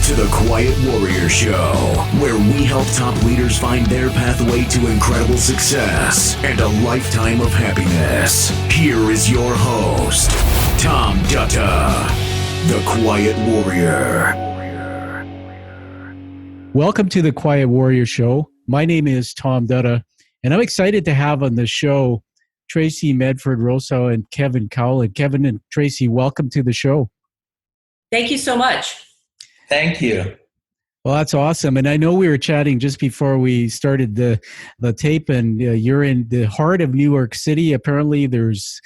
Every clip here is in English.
to the Quiet Warrior Show, where we help top leaders find their pathway to incredible success and a lifetime of happiness. Here is your host, Tom Dutta, the Quiet Warrior. Welcome to the Quiet Warrior Show. My name is Tom Dutta, and I'm excited to have on the show Traci Medford Rosow and Kevin Coughlin. Kevin and Traci, welcome to the show. Thank you so much. Thank you. Well, that's awesome. And I know we were chatting just before we started the tape, and you're in the heart of New York City. Apparently there's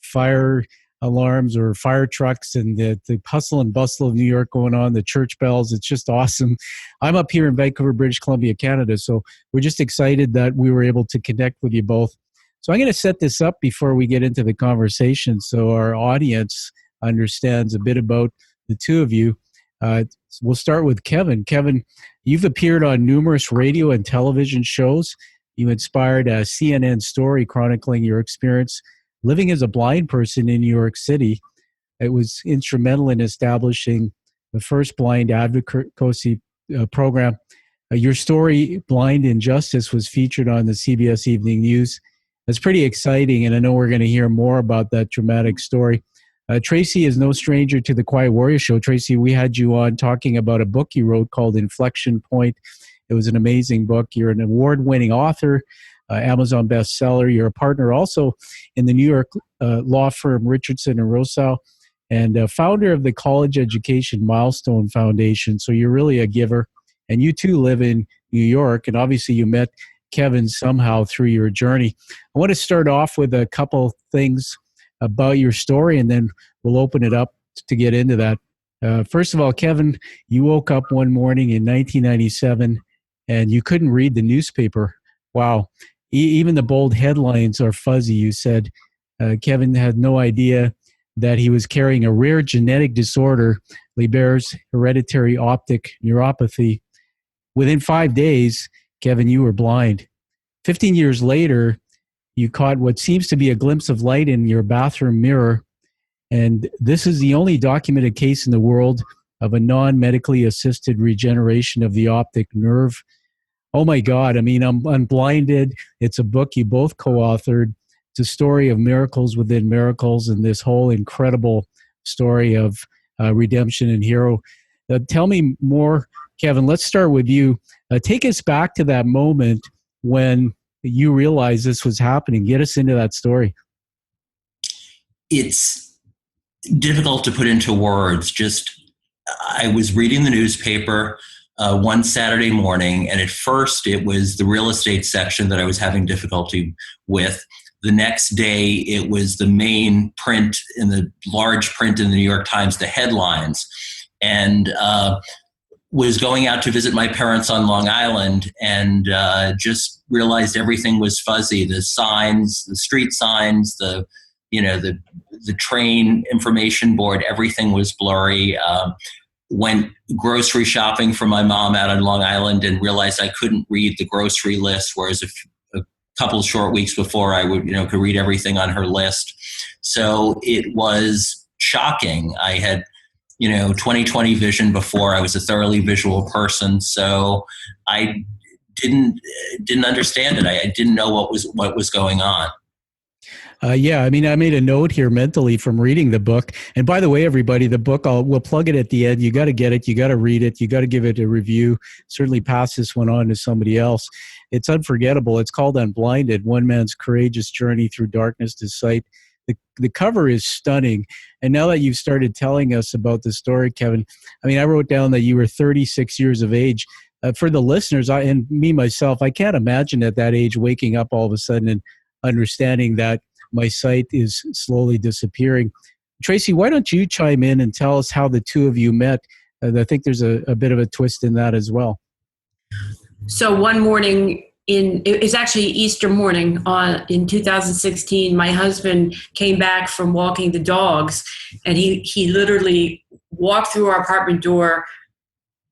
fire alarms or fire trucks and the hustle and bustle of New York going on, the church bells. It's just awesome. I'm up here in Vancouver, British Columbia, Canada. So we're just excited that we were able to connect with you both. So I'm going to set this up before we get into the conversation so our audience understands a bit about the two of you. We'll start with Kevin. Kevin, you've appeared on numerous radio and television shows. You inspired a CNN story chronicling your experience living as a blind person in New York City. It was instrumental in establishing the first blind advocacy program. Your story, Blind Injustice, was featured on the CBS Evening News. It's pretty exciting, and I know we're going to hear more about that dramatic story. Traci is no stranger to the Quiet Warrior Show. Traci, we had you on talking about a book you wrote called Inflection Point. It was an amazing book. You're an award-winning author, Amazon bestseller. You're a partner also in the New York law firm Richardson and Rosow, and founder of the College Education Milestone Foundation. So you're really a giver. And you too live in New York, and obviously you met Kevin somehow through your journey. I want to start off with a couple things about your story, and then we'll open it up to get into that. First of all, Kevin, you woke up one morning in 1997 and you couldn't read the newspaper. Wow. Even the bold headlines are fuzzy, you said. Kevin had no idea that he was carrying a rare genetic disorder, Lebers, hereditary optic neuropathy. Within 5 days, Kevin, you were blind. 15 years later, you caught what seems to be a glimpse of light in your bathroom mirror. And this is the only documented case in the world of a non-medically assisted regeneration of the optic nerve. Oh my God, I mean, I'm Unblinded. It's a book you both co-authored. It's a story of miracles within miracles and this whole incredible story of redemption and hero. Tell me more, Kevin. Let's start with you. Take us back to that moment when you realized this was happening. Get us into that story. It's difficult to put into words. I was reading the newspaper one Saturday morning, and at first it was the real estate section that I was having difficulty with. The next day it was the main print, in the large print in the New York Times, the headlines. And was going out to visit my parents on Long Island, and just realized everything was fuzzy. The signs, the street signs, the train information board, everything was blurry. Went grocery shopping for my mom out on Long Island and realized I couldn't read the grocery list, whereas a couple of short weeks before I could read everything on her list. So it was shocking. I had 20/20 vision before. I was a thoroughly visual person, so I didn't understand it. I didn't know what was going on. Yeah, I mean, I made a note here mentally from reading the book. And by the way, everybody, the book, we'll plug it at the end. You got to get it. You got to read it. You got to give it a review. Certainly pass this one on to somebody else. It's unforgettable. It's called Unblinded, One Man's Courageous Journey Through Darkness to Sight. The cover is stunning. And now that you've started telling us about the story, Kevin, I mean, I wrote down that you were 36 years of age. For the listeners, and me, myself, I can't imagine at that age waking up all of a sudden and understanding that my sight is slowly disappearing. Traci, why don't you chime in and tell us how the two of you met? I think there's a bit of a twist in that as well. So one morning, it's actually Easter morning in 2016, my husband came back from walking the dogs, and he literally walked through our apartment door,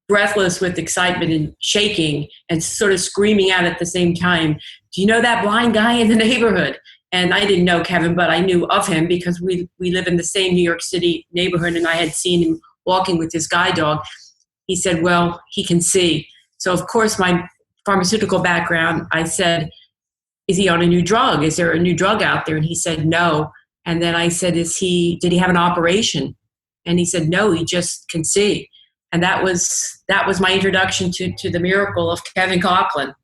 breathless with excitement and shaking and sort of screaming out at the same time, "Do you know that blind guy in the neighborhood?" And I didn't know Kevin, but I knew of him because we live in the same New York City neighborhood, and I had seen him walking with his guide dog. He said, well, he can see. So, of course, my pharmaceutical background, I said, is he on a new drug? Is there a new drug out there? And he said, no. And then I said, did he have an operation? And he said, no, he just can see. And that was my introduction to the miracle of Kevin Coughlin.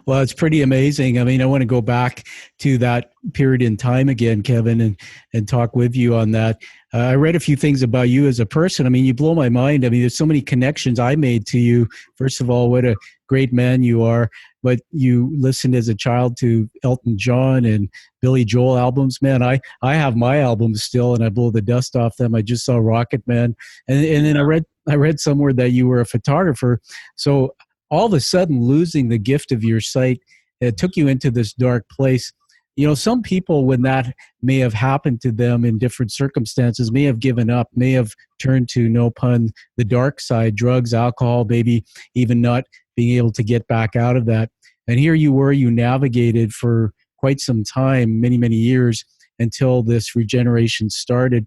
Well, it's pretty amazing. I mean, I want to go back to that period in time again, Kevin, and talk with you on that. I read a few things about you as a person. I mean, you blow my mind. I mean, there's so many connections I made to you. First of all, what a great man you are. But you listened as a child to Elton John and Billy Joel albums. Man, I have my albums still, and I blow the dust off them. I just saw Rocket Man. And then I read somewhere that you were a photographer. So all of a sudden, losing the gift of your sight, it took you into this dark place. You know, some people, when that may have happened to them in different circumstances, may have given up, may have turned to, no pun, the dark side, drugs, alcohol, maybe even not being able to get back out of that. And here you were, you navigated for quite some time, many, many years, until this regeneration started.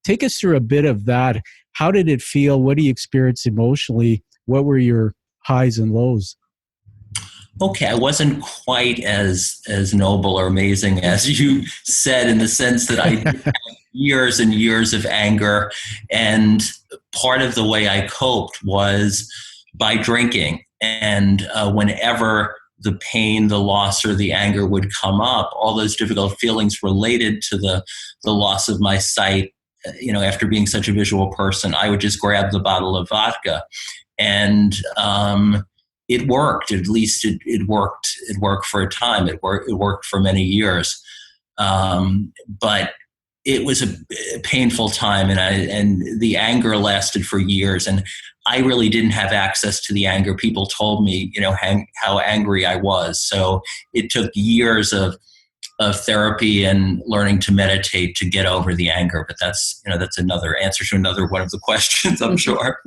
Take us through a bit of that. How did it feel? What do you experience emotionally? What were your highs and lows? Okay, I wasn't quite as noble or amazing as you said, in the sense that I had years and years of anger, and part of the way I coped was by drinking. And whenever the pain, the loss, or the anger would come up, all those difficult feelings related to the loss of my sight, after being such a visual person, I would just grab the bottle of vodka. And it worked. At least it worked. It worked for a time. It worked for many years. But it was a painful time, and the anger lasted for years. And I really didn't have access to the anger. People told me, how angry I was. So it took years of therapy and learning to meditate to get over the anger. But that's another answer to another one of the questions, I'm sure.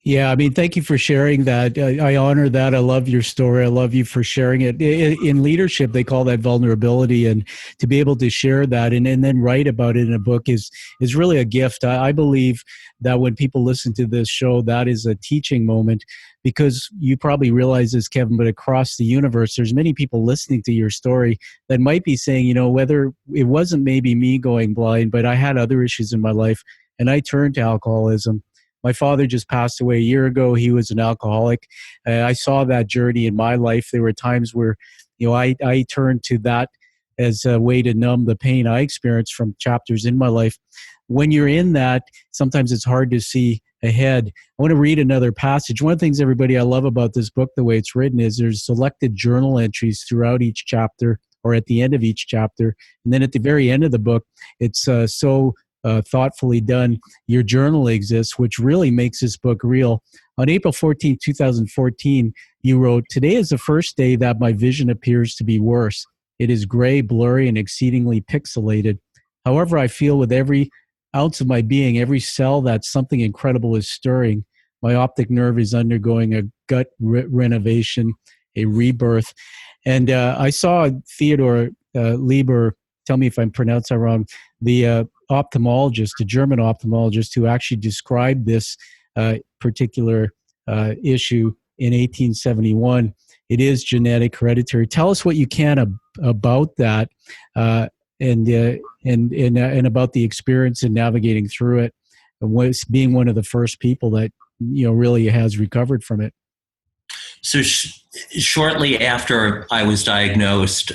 Yeah, I mean, thank you for sharing that. I honor that. I love your story. I love you for sharing it. In leadership, they call that vulnerability, and to be able to share that and then write about it in a book is really a gift. I believe that when people listen to this show, that is a teaching moment, because you probably realize this, Kevin, but across the universe, there's many people listening to your story that might be saying, whether it wasn't maybe me going blind, but I had other issues in my life and I turned to alcoholism. My father just passed away a year ago. He was an alcoholic. I saw that journey in my life. There were times where, I turned to that as a way to numb the pain I experienced from chapters in my life. When you're in that, sometimes it's hard to see ahead. I want to read another passage. One of the things, everybody, I love about this book, the way it's written, is there's selected journal entries throughout each chapter or at the end of each chapter. And then at the very end of the book, it's so thoughtfully done. Your journal exists, which really makes this book real. On April 14, 2014, you wrote, "Today is the first day that my vision appears to be worse. It is gray, blurry, and exceedingly pixelated. However, I feel with every ounce of my being, every cell, that something incredible is stirring. My optic nerve is undergoing a gut renovation, a rebirth." And I saw Theodor Leber, tell me if I'm pronouncing that wrong, the ophthalmologist, a German ophthalmologist, who actually described this particular issue in 1871. It is genetic, hereditary. Tell us what you can about that, and about the experience in navigating through it, and being one of the first people that really has recovered from it. So shortly after I was diagnosed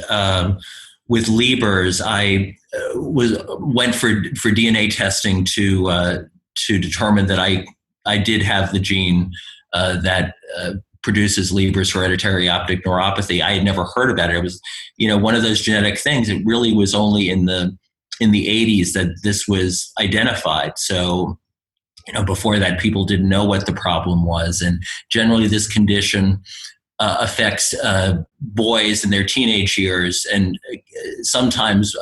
with Lebers, I went for DNA testing to determine that I did have the gene that produces Lebers hereditary optic neuropathy. I had never heard about it. It was, one of those genetic things. It really was only in the 80s that this was identified. So, before that, people didn't know what the problem was. And generally this condition affects boys in their teenage years, and sometimes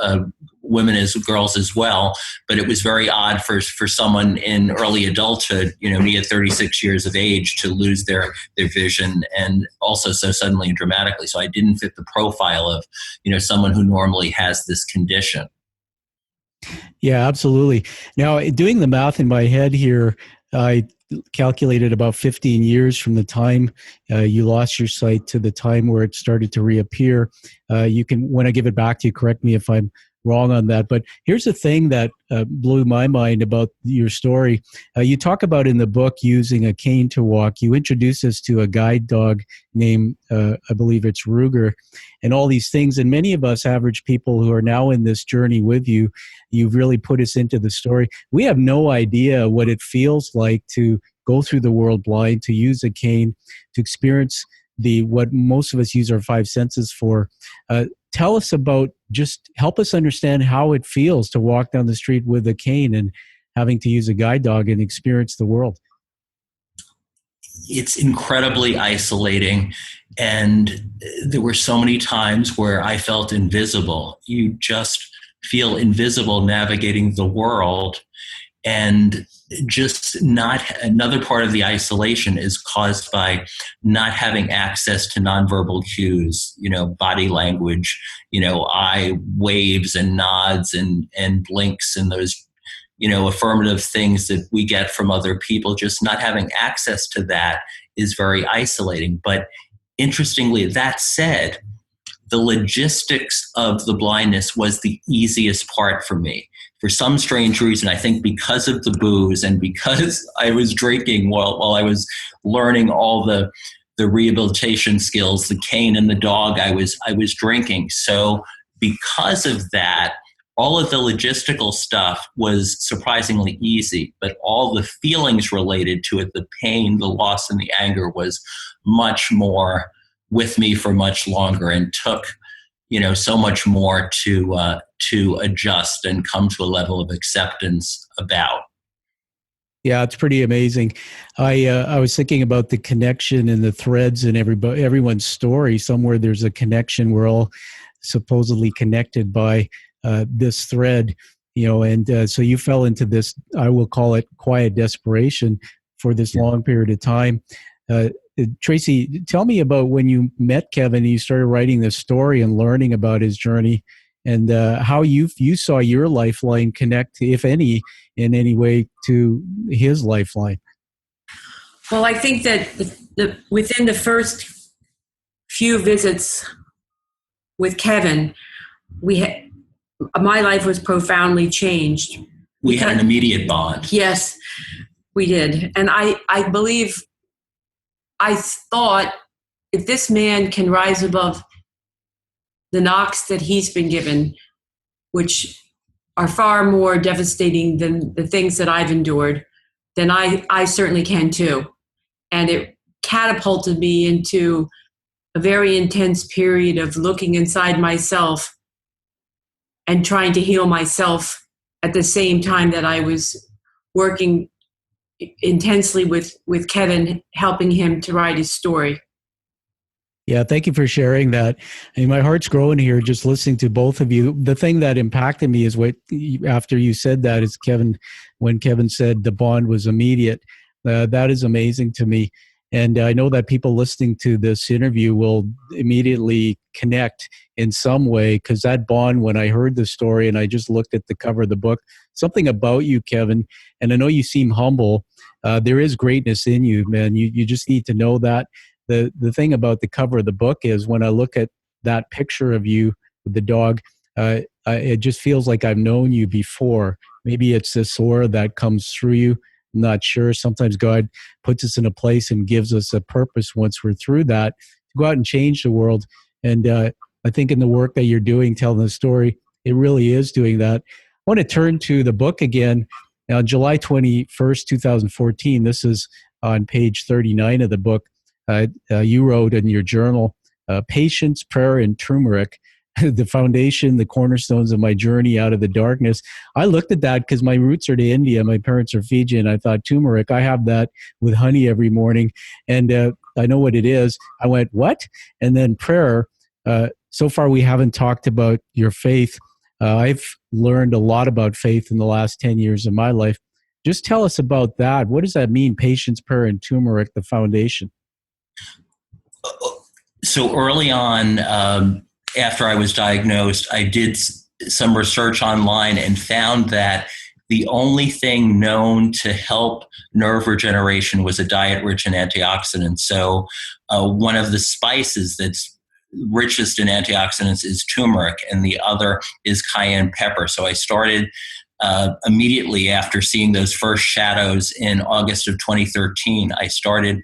women as girls as well. But it was very odd for someone in early adulthood, me at 36 years of age, to lose their vision, and also so suddenly and dramatically. So I didn't fit the profile of, someone who normally has this condition. Yeah, absolutely. Now, doing the math in my head here, I calculated about 15 years from the time you lost your sight to the time where it started to reappear. You can, when I give it back to you, correct me if I'm wrong on that. But here's the thing that blew my mind about your story. You talk about in the book using a cane to walk. You introduce us to a guide dog named, I believe it's Ruger, and all these things. And many of us average people who are now in this journey with you, you've really put us into the story. We have no idea what it feels like to go through the world blind, to use a cane, to experience what most of us use our five senses for. Tell us about, just help us understand how it feels to walk down the street with a cane and having to use a guide dog and experience the world. It's incredibly isolating. And there were so many times where I felt invisible. You just feel invisible navigating the world. And just not, another part of the isolation is caused by not having access to nonverbal cues, body language, eye waves and nods and blinks and those, affirmative things that we get from other people. Just not having access to that is very isolating. But interestingly, that said, the logistics of the blindness was the easiest part for me. For some strange reason, I think because of the booze and because I was drinking while I was learning all the rehabilitation skills, the cane and the dog, I was drinking. So because of that, all of the logistical stuff was surprisingly easy, but all the feelings related to it, the pain, the loss, and the anger was much more with me for much longer and took so much more to adjust and come to a level of acceptance about. Yeah, it's pretty amazing. I was thinking about the connection and the threads in everyone's story. Somewhere there's a connection. We're all supposedly connected by this thread, and so you fell into this, I will call it quiet desperation for this long period of time. Traci, tell me about when you met Kevin and you started writing this story and learning about his journey, and how you saw your lifeline connect, if any, in any way to his lifeline. Well, I think that within the first few visits with Kevin, my life was profoundly changed. We had an immediate bond. Yes, we did. And I believe, I thought, if this man can rise above the knocks that he's been given, which are far more devastating than the things that I've endured, then I certainly can too. And it catapulted me into a very intense period of looking inside myself and trying to heal myself at the same time that I was working intensely with Kevin, helping him to write his story. Yeah, thank you for sharing that. My heart's growing here just listening to both of you. The thing that impacted me is after you said that is when Kevin said the bond was immediate. That is amazing to me. And I know that people listening to this interview will immediately connect in some way, because that bond, when I heard the story and I just looked at the cover of the book, something about you, Kevin, and I know you seem humble. There is greatness in you, man. You just need to know that. The thing about the cover of the book is when I look at that picture of you with the dog, it just feels like I've known you before. Maybe it's this aura that comes through you. I'm not sure. Sometimes God puts us in a place and gives us a purpose once we're through that to go out and change the world. And I think in the work that you're doing, telling the story, it really is doing that. I want to turn to the book again. On July 21st, 2014, this is on page 39 of the book. You wrote in your journal, Patience, Prayer, and Turmeric, the foundation, the cornerstones of my journey out of the darkness. I looked at that because my roots are to India. My parents are Fijian. I thought turmeric, I have that with honey every morning. And I know what it is. I went, what? And then prayer. So far, we haven't talked about your faith. I've learned a lot about faith in the last 10 years of my life. Just tell us about that. What does that mean, patience, prayer, and turmeric, the foundation? So early on, after I was diagnosed, I did some research online and found that the only thing known to help nerve regeneration was a diet rich in antioxidants. So one of the spices that's richest in antioxidants is turmeric, and the other is cayenne pepper. So I started immediately after seeing those first shadows in August of 2013. I started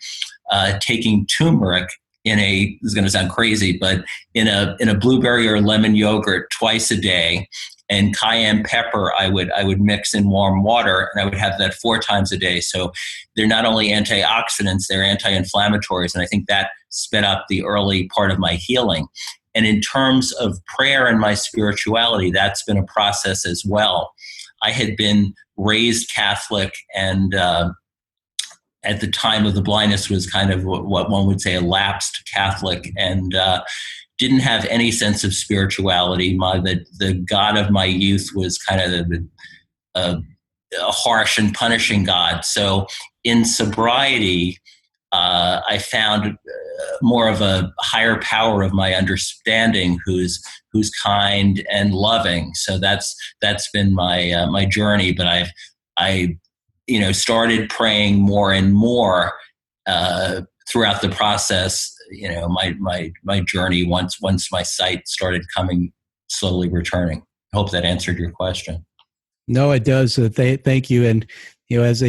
taking turmeric in this is going to sound crazy, but in a blueberry or lemon yogurt twice a day, and cayenne pepper I would mix in warm water, and I would have that 4 times a day. So they're not only antioxidants, they're anti-inflammatories, and I think that sped up the early part of my healing. And in terms of prayer and my spirituality, that's been a process as well. I had been raised Catholic, and at the time of the blindness was kind of what one would say a lapsed Catholic, and didn't have any sense of spirituality. The God of my youth was kind of a harsh and punishing God. So in sobriety, I found more of a higher power of my understanding, who's kind and loving. So that's been my journey. But I started praying more and more throughout the process. My journey once my sight started slowly returning. I hope that answered your question. No, it does. Thank you. And as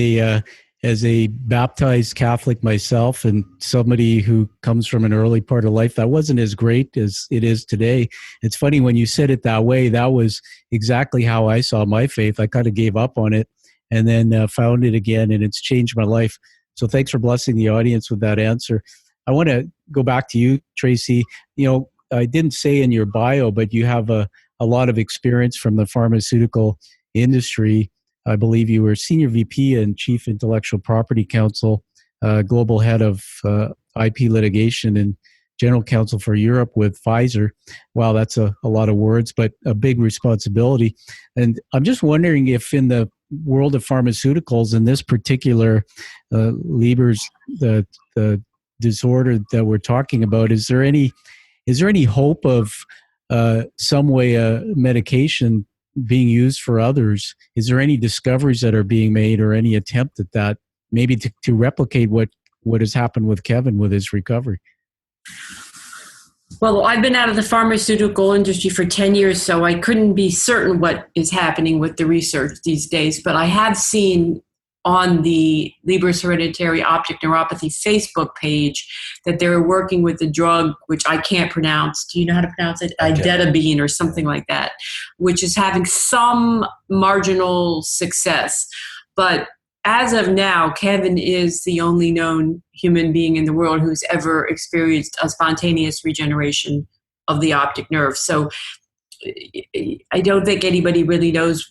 a baptized Catholic myself, and somebody who comes from an early part of life that wasn't as great as it is today. It's funny when you said it that way. That was exactly how I saw my faith. I kind of gave up on it, and then found it again, and it's changed my life. So thanks for blessing the audience with that answer. I want to go back to you, Traci. I didn't say in your bio, but you have a lot of experience from the pharmaceutical industry. I believe you were Senior VP and Chief Intellectual Property Counsel, Global Head of IP Litigation, and General Counsel for Europe with Pfizer. Wow, that's a lot of words, but a big responsibility. And I'm just wondering if in the world of pharmaceuticals, in this particular Lebers, the disorder that we're talking about, is there any hope of some way a medication being used for others? Is there any discoveries that are being made, or any attempt at that, maybe to replicate what has happened with Kevin with his recovery? Well, I've been out of the pharmaceutical industry for 10 years, so I couldn't be certain what is happening with the research these days. But I have seen on the Lebers hereditary optic neuropathy Facebook page that they're working with the drug, which I can't pronounce. Do you know how to pronounce it? Ideltabine or something like that, which is having some marginal success. But as of now, Kevin is the only known human being in the world who's ever experienced a spontaneous regeneration of the optic nerve. So I don't think anybody really knows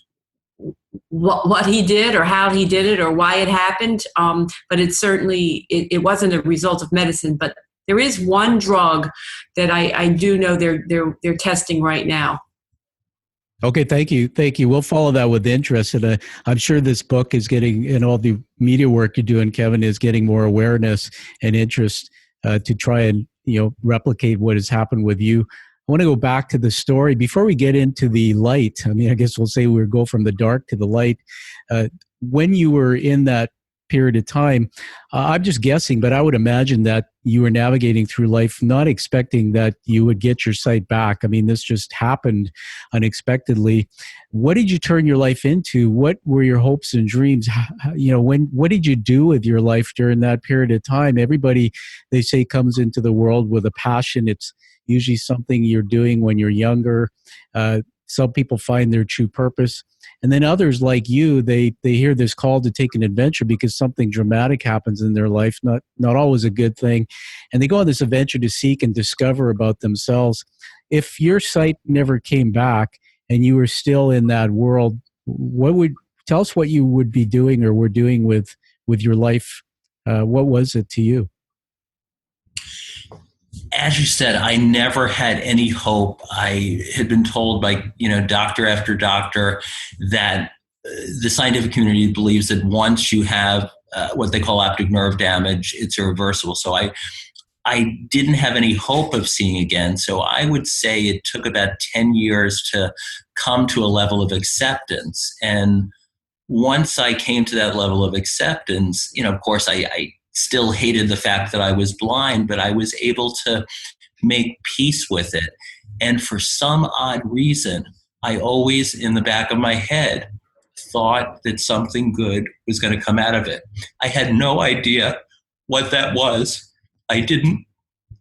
what he did or how he did it or why it happened. But it certainly, it wasn't a result of medicine. But there is one drug that I do know they're testing right now. Okay, thank you. We'll follow that with interest. And I'm sure this book is getting, and all the media work you're doing, Kevin, is getting more awareness and interest to try and replicate what has happened with you. I want to go back to the story before we get into the light. I mean, I guess we'll say we'll go from the dark to the light. When you were in that period of time, I'm just guessing, but I would imagine that you were navigating through life not expecting that you would get your sight back. I mean, this just happened unexpectedly. What did you turn your life into? What were your hopes and dreams? What did you do with your life during that period of time? Everybody, they say, comes into the world with a passion. It's usually something you're doing when you're younger. Some people find their true purpose. And then others like you, they hear this call to take an adventure because something dramatic happens in their life, not always a good thing. And they go on this adventure to seek and discover about themselves. If your sight never came back and you were still in that world, tell us what you would be doing or were doing with your life. What was it to you? As you said, I never had any hope. I had been told by, doctor after doctor that the scientific community believes that once you have what they call optic nerve damage, it's irreversible. So I didn't have any hope of seeing again. So I would say it took about 10 years to come to a level of acceptance. And once I came to that level of acceptance, of course, I still hated the fact that I was blind, but I was able to make peace with it. And for some odd reason, I always, in the back of my head, thought that something good was going to come out of it. I had no idea what that was. I didn't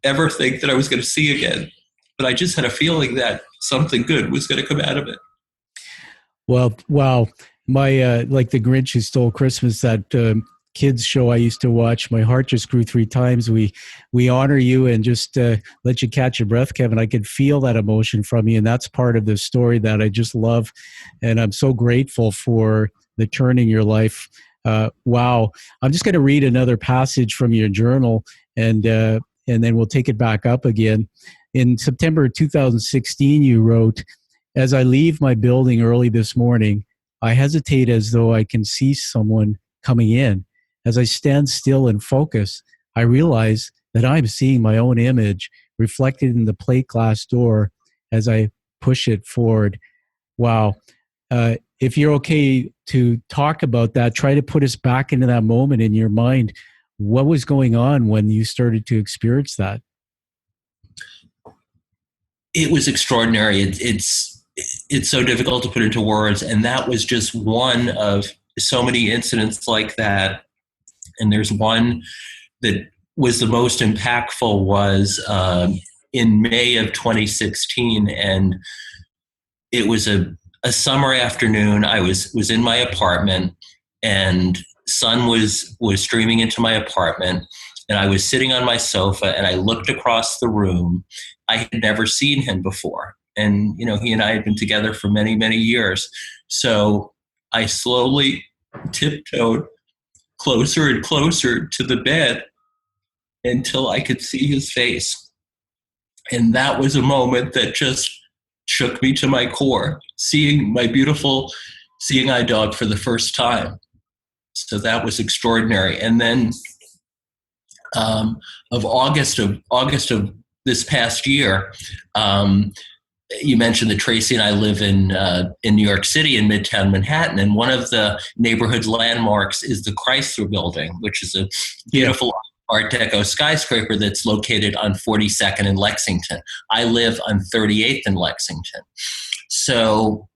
ever think that I was going to see again, but I just had a feeling that something good was going to come out of it. Well, wow. My, like the Grinch Who Stole Christmas, that kids show I used to watch, my heart just grew 3 times. We honor you and just let you catch your breath, Kevin. I could feel that emotion from you, and that's part of the story that I just love. And I'm so grateful for the turn in your life. Wow. I'm just going to read another passage from your journal, and then we'll take it back up again. In September 2016, you wrote, "As I leave my building early this morning, I hesitate as though I can see someone coming in. As I stand still and focus, I realize that I'm seeing my own image reflected in the plate glass door as I push it forward." Wow. If you're okay to talk about that, try to put us back into that moment in your mind. What was going on when you started to experience that? It was extraordinary. It's so difficult to put into words. And that was just one of so many incidents like that. And there's one that was the most impactful was in May of 2016. And it was a summer afternoon. I was in my apartment, and sun was streaming into my apartment. And I was sitting on my sofa, and I looked across the room. I had never seen him before. And, he and I had been together for many, many years. So I slowly tiptoed closer and closer to the bed until I could see his face. And that was a moment that just shook me to my core, seeing my beautiful seeing eye dog for the first time. So that was extraordinary. And then of August of this past year, you mentioned that Traci and I live in New York City in Midtown Manhattan, and one of the neighborhood landmarks is the Chrysler Building, which is a beautiful Art Deco skyscraper that's located on 42nd in Lexington. I live on 38th in Lexington. So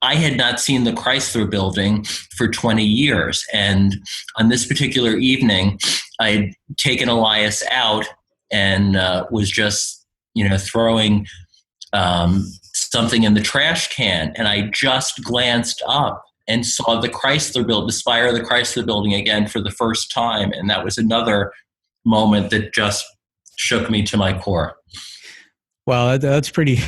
I had not seen the Chrysler Building for 20 years. And on this particular evening, I'd taken Elias out and was just, throwing something in the trash can. And I just glanced up and saw the Chrysler Building, the spire of the Chrysler Building again for the first time. And that was another moment that just shook me to my core. Wow, that's pretty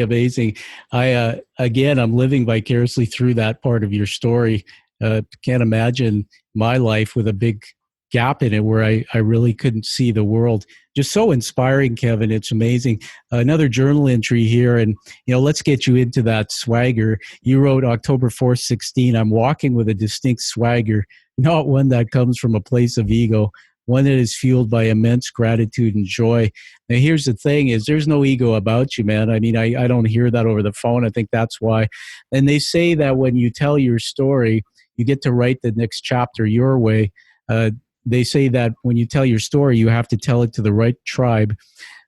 amazing. I'm living vicariously through that part of your story. Can't imagine my life with a big gap in it where I really couldn't see the world. Just so inspiring, Kevin. It's amazing. Another journal entry here, and let's get you into that swagger. You wrote October 4th, 16, "I'm walking with a distinct swagger, not one that comes from a place of ego, one that is fueled by immense gratitude and joy." Now, here's the thing is there's no ego about you, man. I mean, I don't hear that over the phone. I think that's why. And they say that when you tell your story, you get to write the next chapter your way. They say that when you tell your story, you have to tell it to the right tribe.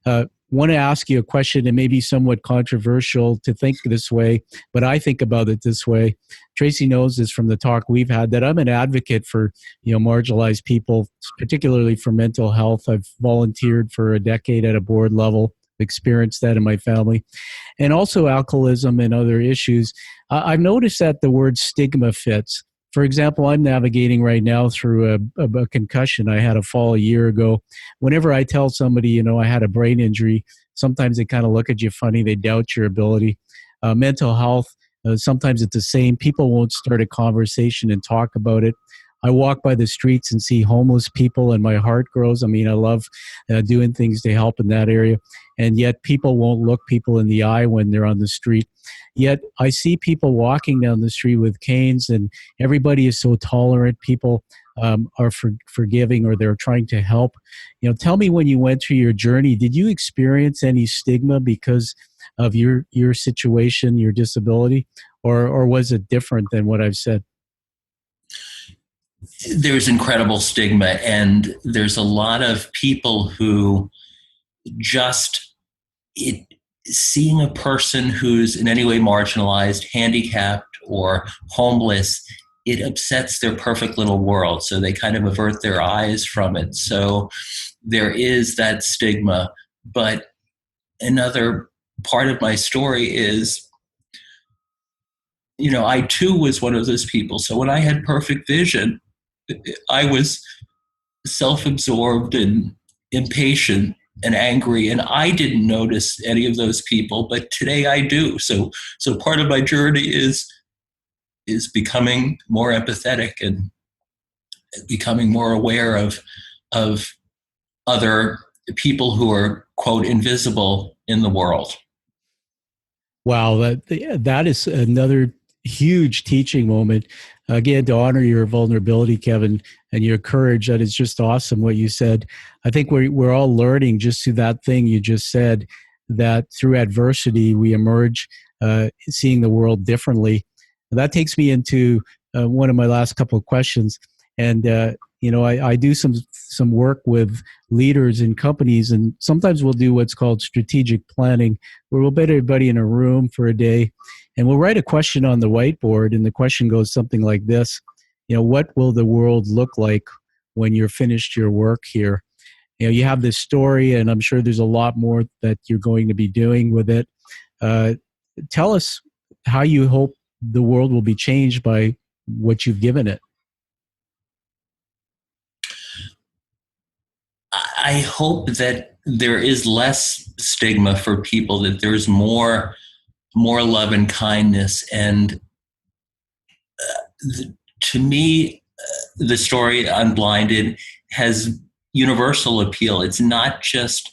Want to ask you a question that may be somewhat controversial to think this way, but I think about it this way. Traci knows this from the talk we've had, that I'm an advocate for marginalized people, particularly for mental health. I've volunteered for a decade at a board level, experienced that in my family, and also alcoholism and other issues. I've noticed that the word stigma fits. For example, I'm navigating right now through a concussion. I had a fall a year ago. Whenever I tell somebody, I had a brain injury, sometimes they kind of look at you funny. They doubt your ability. Mental health, sometimes it's the same. People won't start a conversation and talk about it. I walk by the streets and see homeless people and my heart grows. I mean, I love doing things to help in that area. And yet people won't look people in the eye when they're on the street. Yet I see people walking down the street with canes, and everybody is so tolerant. People are forgiving, or they're trying to help. Tell me, when you went through your journey, did you experience any stigma because of your situation, your disability, or was it different than what I've said? there's incredible stigma, and there's a lot of people who just seeing a person who's in any way marginalized, handicapped, or homeless, it upsets their perfect little world. So they kind of avert their eyes from it. So there is that stigma. But another part of my story is, I too was one of those people. So when I had perfect vision, I was self-absorbed and impatient and angry, and I didn't notice any of those people, but today I do. So part of my journey is becoming more empathetic and becoming more aware of other people who are, quote, invisible in the world. Wow, that is another huge teaching moment. Again, to honor your vulnerability, Kevin, and your courage. That is just awesome what you said. I think we're all learning just through that thing you just said, that through adversity we emerge seeing the world differently. And that takes me into one of my last couple of questions. And I do some work with leaders in companies, and sometimes we'll do what's called strategic planning, where we'll put everybody in a room for a day, and we'll write a question on the whiteboard, and the question goes something like this: what will the world look like when you're finished your work here? You have this story, and I'm sure there's a lot more that you're going to be doing with it. Tell us how you hope the world will be changed by what you've given it. I hope that there is less stigma for people, that there's more love and kindness. And to me, the story Unblinded has universal appeal. It's not just,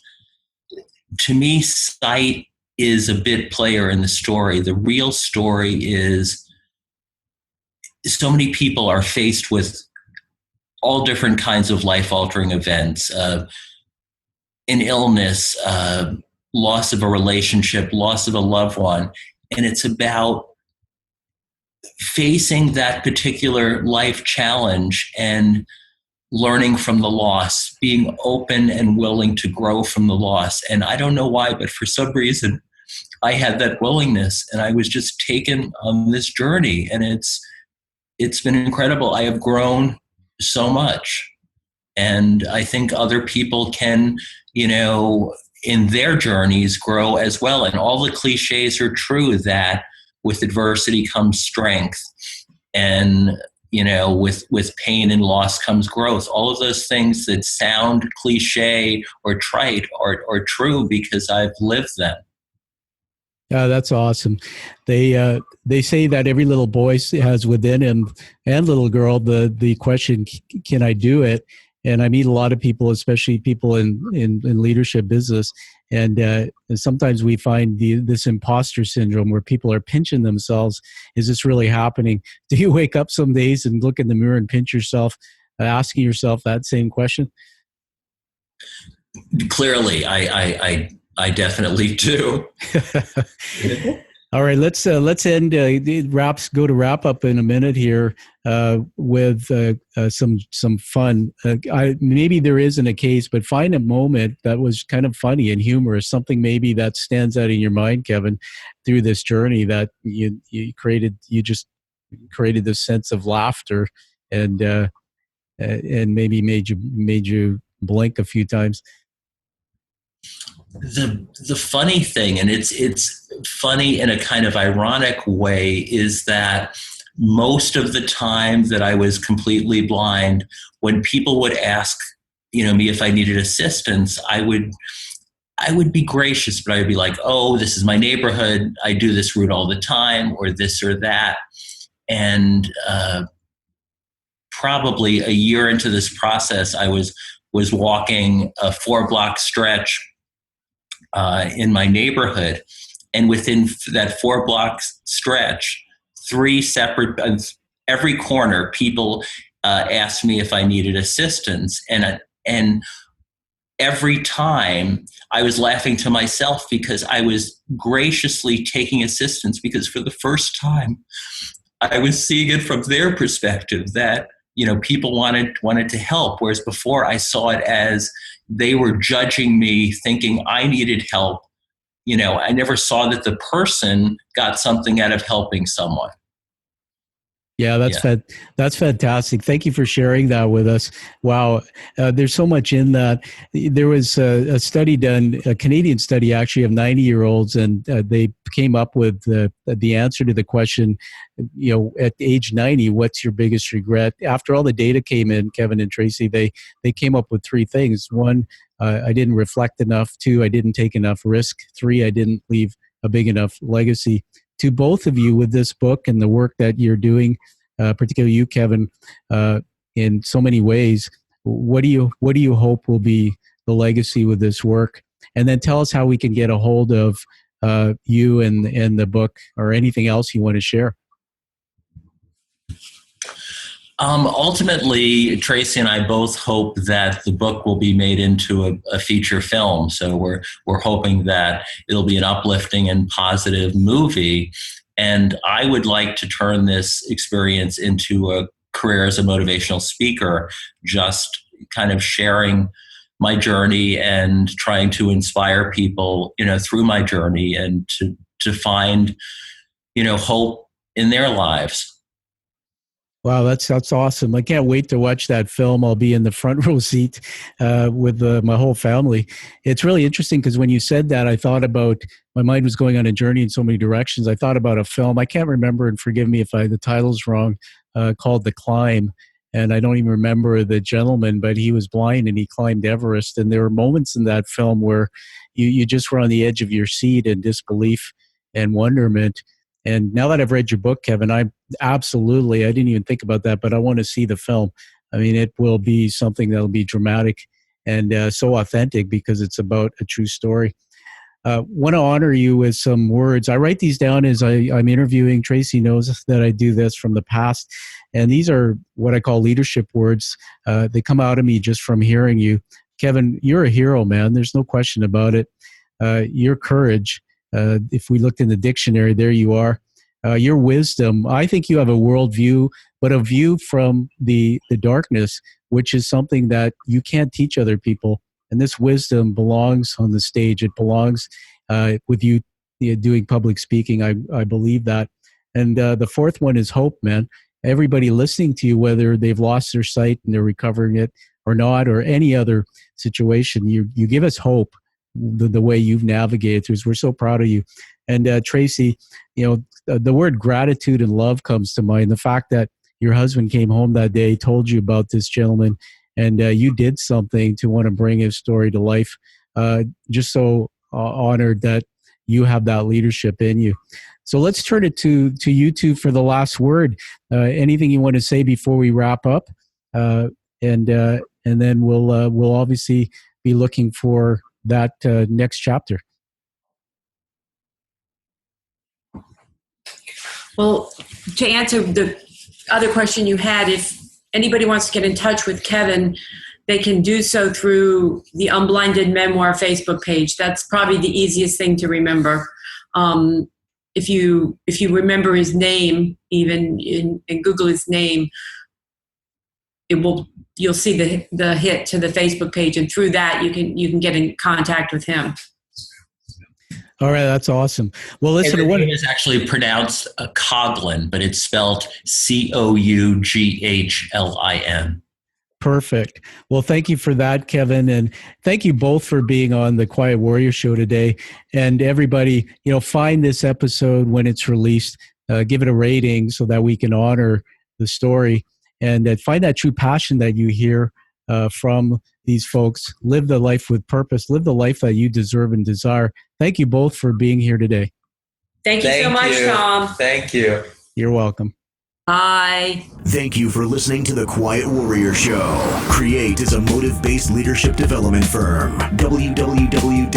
to me, sight is a bit player in the story. The real story is so many people are faced with all different kinds of life-altering events, an illness, loss of a relationship, loss of a loved one. And it's about facing that particular life challenge and learning from the loss, being open and willing to grow from the loss. And I don't know why, but for some reason, I had that willingness, and I was just taken on this journey. And it's been incredible. I have grown so much. And I think other people can, in their journeys grow as well. And all the cliches are true, that with adversity comes strength. And, with pain and loss comes growth. All of those things that sound cliche or trite are true because I've lived them. Yeah, that's awesome. They say that every little boy has within him, and little girl, the question, can I do it? And I meet a lot of people, especially people in leadership business, and sometimes we find this imposter syndrome where people are pinching themselves. Is this really happening? Do you wake up some days and look in the mirror and pinch yourself, asking yourself that same question? Clearly, I definitely do. All right, let's end. Go to wrap up in a minute here with some fun. Maybe there isn't a case, but find a moment that was kind of funny and humorous. Something maybe that stands out in your mind, Kevin, through this journey that you created. You just created this sense of laughter and maybe made you blink a few times. The funny thing, and it's funny in a kind of ironic way, is that most of the time that I was completely blind, when people would ask, me if I needed assistance, I would be gracious, but I would be like, oh, this is my neighborhood. I do this route all the time, or this or that. And probably a year into this process, I was walking a 4-block stretch in my neighborhood, and within that 4-block stretch, 3 separate, every corner, people asked me if I needed assistance, and every time I was laughing to myself because I was graciously taking assistance, because for the first time I was seeing it from their perspective, that people wanted to help, whereas before I saw it as they were judging me, thinking I needed help. I never saw that the person got something out of helping someone. Yeah, that's fantastic. Thank you for sharing that with us. Wow, there's so much in that. There was a study done, a Canadian study actually, of 90-year-olds, and they came up with the answer to the question, at age 90, what's your biggest regret? After all the data came in, Kevin and Traci, they came up with three things. One, I didn't reflect enough. Two, I didn't take enough risk. Three, I didn't leave a big enough legacy. To both of you with this book and the work that you're doing, particularly you, Kevin, in so many ways, what do you hope will be the legacy with this work? And then tell us how we can get a hold of you and the book, or anything else you want to share. Ultimately, Traci and I both hope that the book will be made into a feature film. So we're hoping that it'll be an uplifting and positive movie. And I would like to turn this experience into a career as a motivational speaker, just kind of sharing my journey and trying to inspire people, through my journey, and to find, hope in their lives. Wow, that's awesome. I can't wait to watch that film. I'll be in the front row seat with my whole family. It's really interesting because when you said that, I thought about, my mind was going on a journey in so many directions. I thought about a film. I can't remember, and forgive me if the title's wrong, called The Climb. And I don't even remember the gentleman, but he was blind and he climbed Everest. And there were moments in that film where you just were on the edge of your seat in disbelief and wonderment. And now that I've read your book, Kevin, I didn't even think about that, but I want to see the film. I mean, it will be something that'll be dramatic and so authentic because it's about a true story. Want to honor you with some words. I write these down as I'm interviewing. Traci knows that I do this from the past. And these are what I call leadership words. They come out of me just from hearing you. Kevin, you're a hero, man. There's no question about it. Your courage, if we looked in the dictionary, there you are. Your wisdom, I think you have a worldview, but a view from the darkness, which is something that you can't teach other people. And this wisdom belongs on the stage. It belongs with you doing public speaking. I believe that. And the fourth one is hope, man. Everybody listening to you, whether they've lost their sight and they're recovering it or not, or any other situation, you give us hope. The way you've navigated through. We're so proud of you. And Traci, the word gratitude and love comes to mind. The fact that your husband came home that day, told you about this gentleman, and you did something to want to bring his story to life. Just so honored that you have that leadership in you. So let's turn it to you two for the last word. Anything you want to say before we wrap up? And then we'll obviously be looking for that next chapter. Well, to answer the other question you had, if anybody wants to get in touch with Kevin, they can do so through the Unblinded Memoir Facebook page. That's probably the easiest thing to remember. If you remember his name, even in Google his name, you'll see the hit to the Facebook page, and through that you can get in contact with him. All right, that's awesome. Well, listen, his name is actually pronounced Coughlin, but it's spelled Coughlin. Perfect. Well, thank you for that, Kevin, and thank you both for being on the Quiet Warrior Show today. And everybody, find this episode when it's released. Give it a rating so that we can honor the story. And find that true passion that you hear from these folks. Live the life with purpose. Live the life that you deserve and desire. Thank you both for being here today. Thank you so much, Tom. Thank you. You're welcome. Bye. Thank you for listening to The Quiet Warrior Show. Create is a motive-based leadership development firm. www.kreat.ca